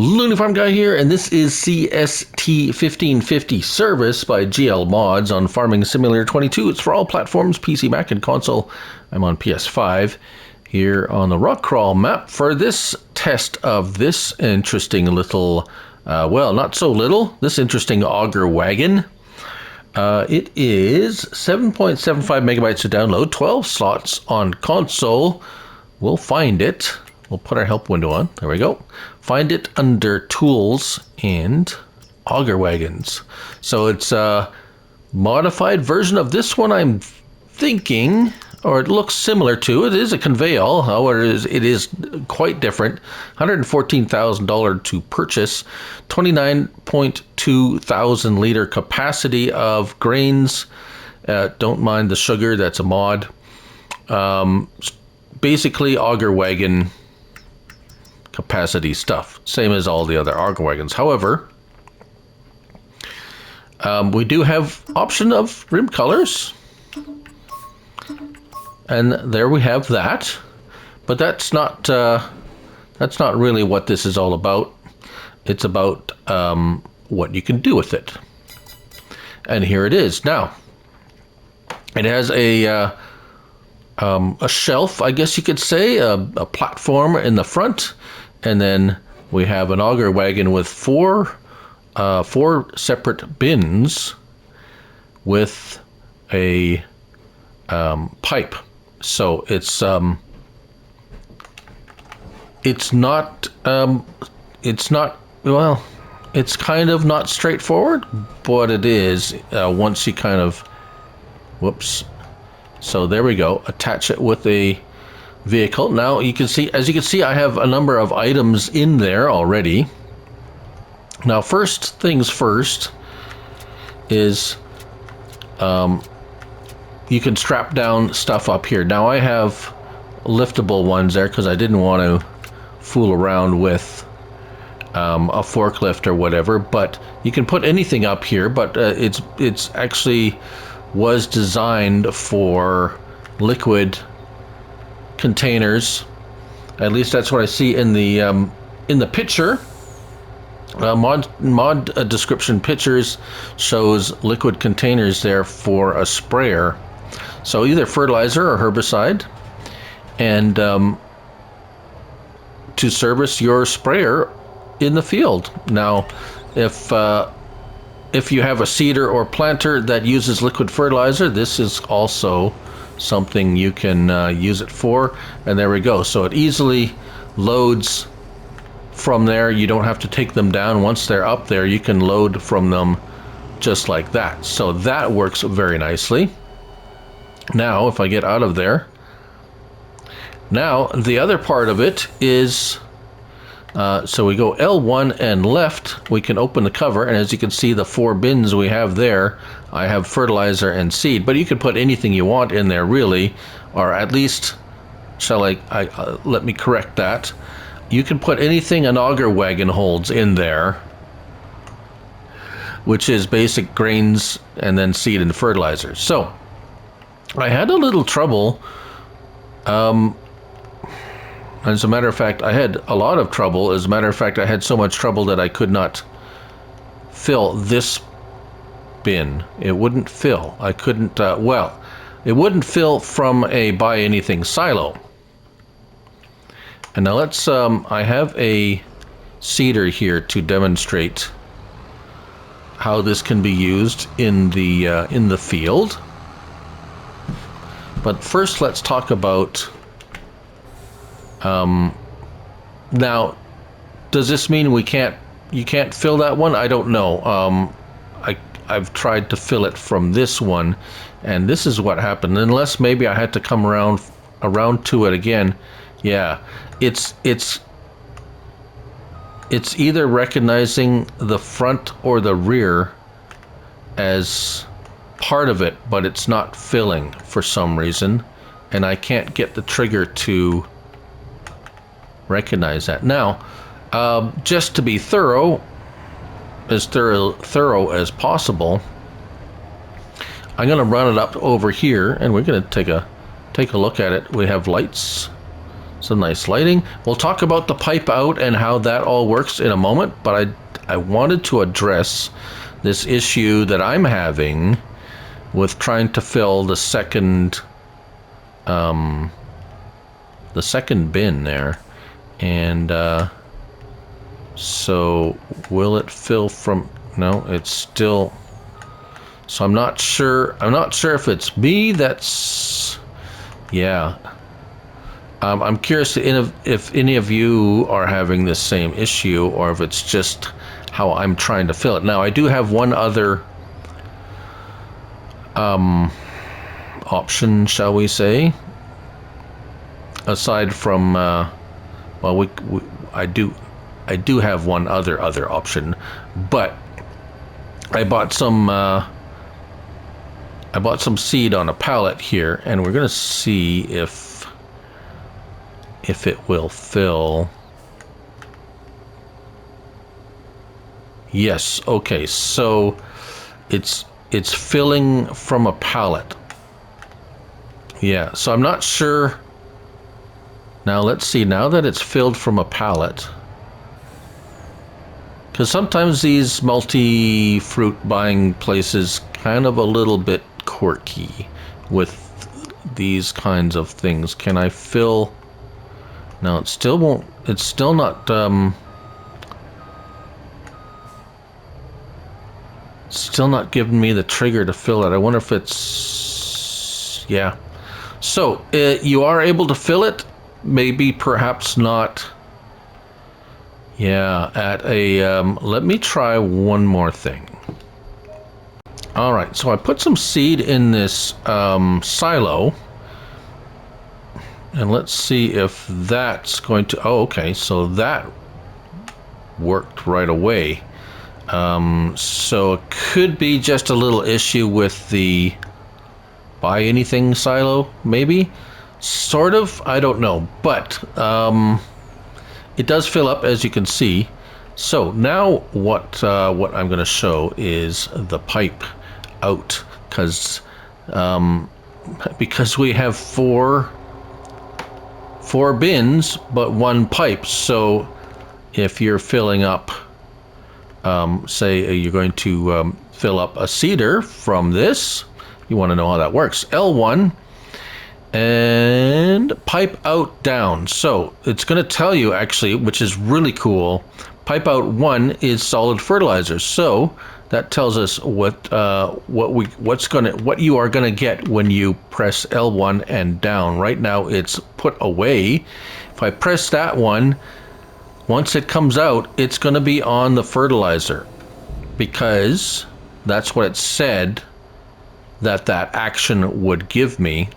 Looney Farm Guy here, and this is CST 1550 service by GLmods on Farming Simulator 22. It's for all platforms, PC, Mac, and console. I'm on PS5 here on the rock crawl map for this test of this interesting little, well, not so little, this interesting auger wagon. It is 7.75 megabytes to download, 12 slots on console. We'll find it. We'll put our help window on. There we go. Find it under Tools and Auger Wagons. So it's a modified version of this one, I'm thinking, or it looks similar to. It is a conveyal, however, it is quite different. $114,000 to purchase. 29.2 thousand liter capacity of grains. Don't mind the sugar, that's a mod. Basically, auger wagon capacity stuff, same as all the other auger wagons. However, we do have option of rim colors, and there we have that. But that's not really what this is all about. It's about what you can do with it. And here it is. Now, it has a shelf, I guess you could say, a platform in the front, and then we have an auger wagon with four separate bins with a pipe. So it's not well, it's kind of not straightforward, but it is once you kind of, whoops. So there we go. Attach it with a vehicle. Now you can see, as you can see, I have a number of items in there already. Now, first things first is you can strap down stuff up here. Now I have liftable ones there because I didn't want to fool around with a forklift or whatever. But you can put anything up here. But it's actually was designed for liquid containers. At least that's what I see in the picture. Mod description pictures shows liquid containers there for a sprayer. So either fertilizer or herbicide, and to service your sprayer in the field. Now, if you have a seeder or planter that uses liquid fertilizer, this is also something you can use it for. And there we go. So it easily loads from there. You don't have to take them down. Once they're up there, you can load from them just like that. So that works very nicely. Now, if I get out of there, now the other part of it is, so we go L1 and left, we can open the cover, and as you can see, the four bins we have there, I have fertilizer and seed, but you can put anything you want in there, really, or at least, let me correct that. You can put anything an auger wagon holds in there, which is basic grains and then seed and fertilizer. So, I had a little trouble. As a matter of fact, I had a lot of trouble. As a matter of fact, I had so much trouble that I could not fill this bin. It wouldn't fill. I couldn't, well, it wouldn't fill from a buy anything silo. And now let's, I have a seeder here to demonstrate how this can be used in the field. But first, let's talk about, now, does this mean you can't fill that one? I don't know. I've tried to fill it from this one, and this is what happened. Unless maybe I had to come around to it again. Yeah, it's either recognizing the front or the rear as part of it, but it's not filling for some reason, and I can't get the trigger to recognize that. Now, just to be thorough as possible, I'm going to run it up over here, and we're going to take a look at it. We have lights some nice lighting. We'll talk about the pipe out and how that all works in a moment, but I wanted to address this issue that I'm having with trying to fill the second bin there. And so will it fill from, no, it's still, so I'm not sure if it's me that's, yeah. I'm curious if any of you are having this same issue, or if it's just how I'm trying to fill it. Now, I do have one other option, shall we say, aside from, well, I do have one other option, but I bought some seed on a pallet here, and we're gonna see if it will fill. Yes, okay, so it's filling from a pallet. Yeah, so I'm not sure. Now let's see, now that it's filled from a pallet, because sometimes these multi-fruit buying places kind of a little bit quirky with these kinds of things. Can I fill? No, it still won't. It's still not. Still not giving me the trigger to fill it. I wonder if it's. Yeah. So you are able to fill it. Maybe, perhaps not. Yeah. At a. Let me try one more thing. All right. So I put some seed in this silo. And let's see if that's going to, oh, okay, so that worked right away. So it could be just a little issue with the buy anything silo, maybe? Sort of, I don't know, but it does fill up, as you can see. So now what I'm going to show is the pipe out, because we have four bins but one pipe. So if you're filling up, say you're going to fill up a cedar from this, you want to know how that works. L1 and pipe out down. So it's going to tell you, actually, which is really cool, pipe out 1 is solid fertilizer. So that tells us what you are gonna get when you press L1 and down. Right now it's put away. If I press that one, once it comes out, it's gonna be on the fertilizer, because that's what it said that action would give me.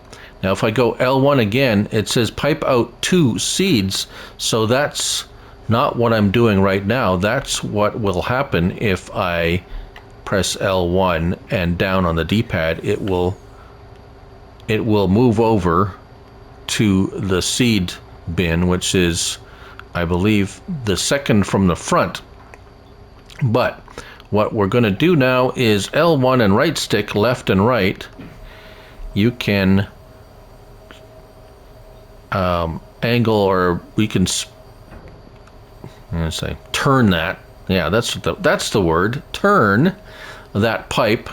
Now if I go L1 again, it says pipe out 2 seeds. So that's not what I'm doing right now. That's what will happen if I press L1 and down on the D-pad. It will move over to the seed bin, which is, I believe, the second from the front. But what we're going to do now is L1 and right stick, left and right. You can angle, or we can, I'm going to say, turn that. Yeah, that's the word. Turn that pipe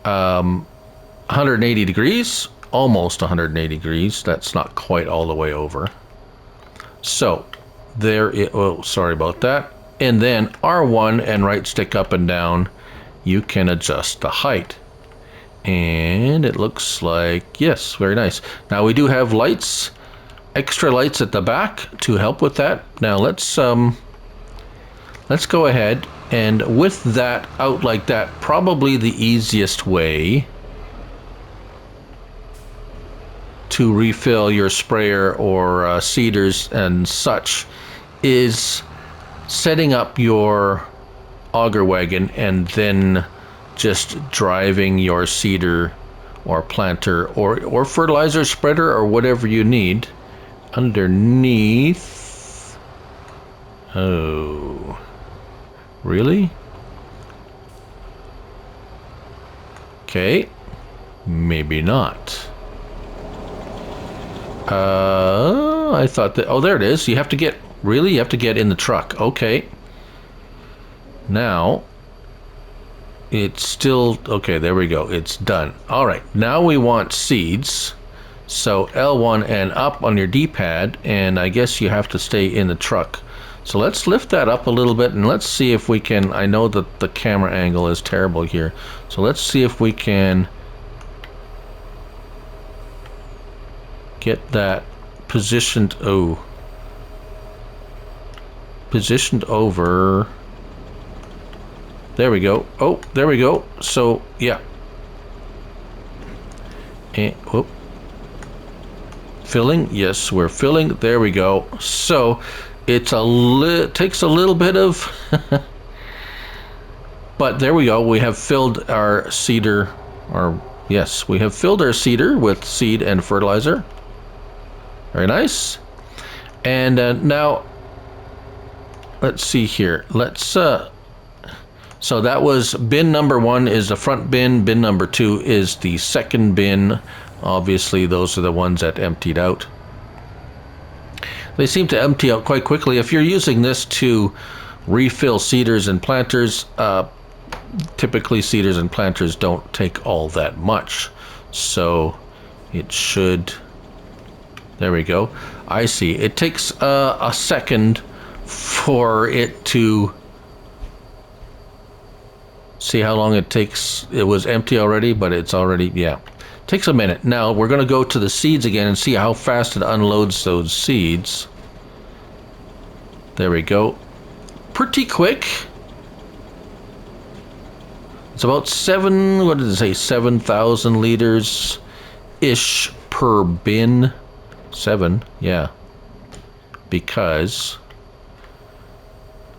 180 degrees, almost 180 degrees. That's not quite all the way over. So there it, oh, sorry about that. And then R1 and right stick up and down, you can adjust the height. And it looks like, yes, very nice. Now we do have lights, extra lights at the back to help with that. Now let's go ahead, and with that out like that, probably the easiest way to refill your sprayer or seeders and such is setting up your auger wagon and then just driving your seeder or planter or fertilizer spreader or whatever you need underneath. Oh, really? Okay, maybe not. Oh, I thought that... Oh, there it is. You have to get... Really? You have to get in the truck. Okay. Now... It's still... Okay, there we go. It's done. All right. Now we want seeds. So L1 and up on your D-pad. And I guess you have to stay in the truck. So let's lift that up a little bit and let's see if we can... I know that the camera angle is terrible here. So let's see if we can get that positioned... Oh. Positioned over... There we go. Oh, there we go. So, yeah. And, whoop. Filling. Yes, we're filling. There we go. So... It's takes a little bit of, but there we go. We have filled our seeder, yes, we have filled our seeder with seed and fertilizer. Very nice. And now, let's see here. Let's, so that was bin number 1 is the front bin. Bin number 2 is the second bin. Obviously, those are the ones that emptied out. They seem to empty out quite quickly. If you're using this to refill seeders and planters, typically seeders and planters don't take all that much. So it should... There we go. I see. It takes a second for it to... See how long it takes? It was empty already, but it's already... Yeah. Takes a minute. Now we're going to go to the seeds again and see how fast it unloads those seeds. There we go. Pretty quick. It's about 7,000 liters ish per bin. 7, yeah. Because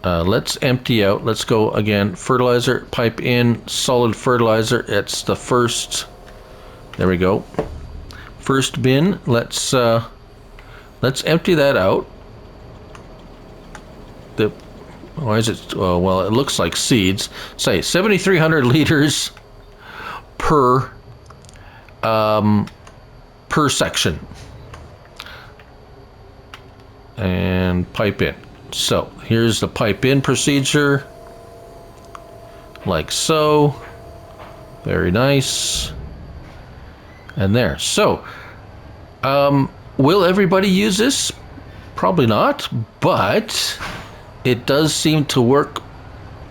let's empty out. Let's go again. Fertilizer, pipe in, solid fertilizer. It's the first. There we go. First bin. Let's empty that out. Why is it? Well, it looks like seeds. Say 7,300 liters per section. And pipe in. So here's the pipe in procedure. Like so. Very nice. And there. So, will everybody use this? Probably not, but it does seem to work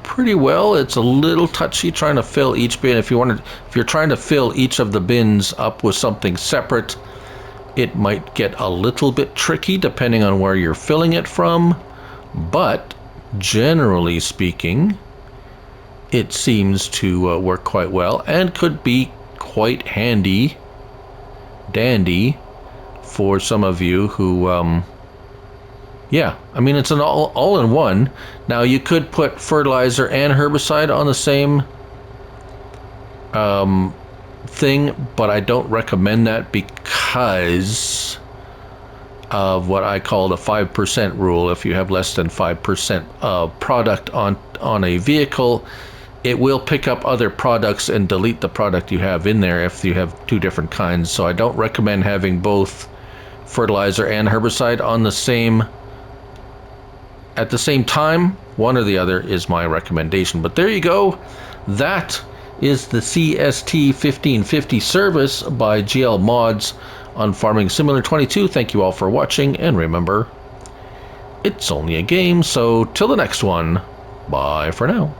pretty well. It's a little touchy trying to fill each bin. If you're trying to fill each of the bins up with something separate, it might get a little bit tricky depending on where you're filling it from. But generally speaking, it seems to work quite well and could be quite handy dandy for some of you who yeah, I mean, it's an all-in-one. Now you could put fertilizer and herbicide on the same thing, but I don't recommend that because of what I call the 5% rule. If you have less than 5% of product on a vehicle, it will pick up other products and delete the product you have in there if you have two different kinds. So I don't recommend having both fertilizer and herbicide on the same at the same time. One or the other is my recommendation. But there you go. That is the CST 1550 service by GLmods on Farming Simulator 22. Thank you all for watching, and remember, it's only a game, so till the next one, bye for now.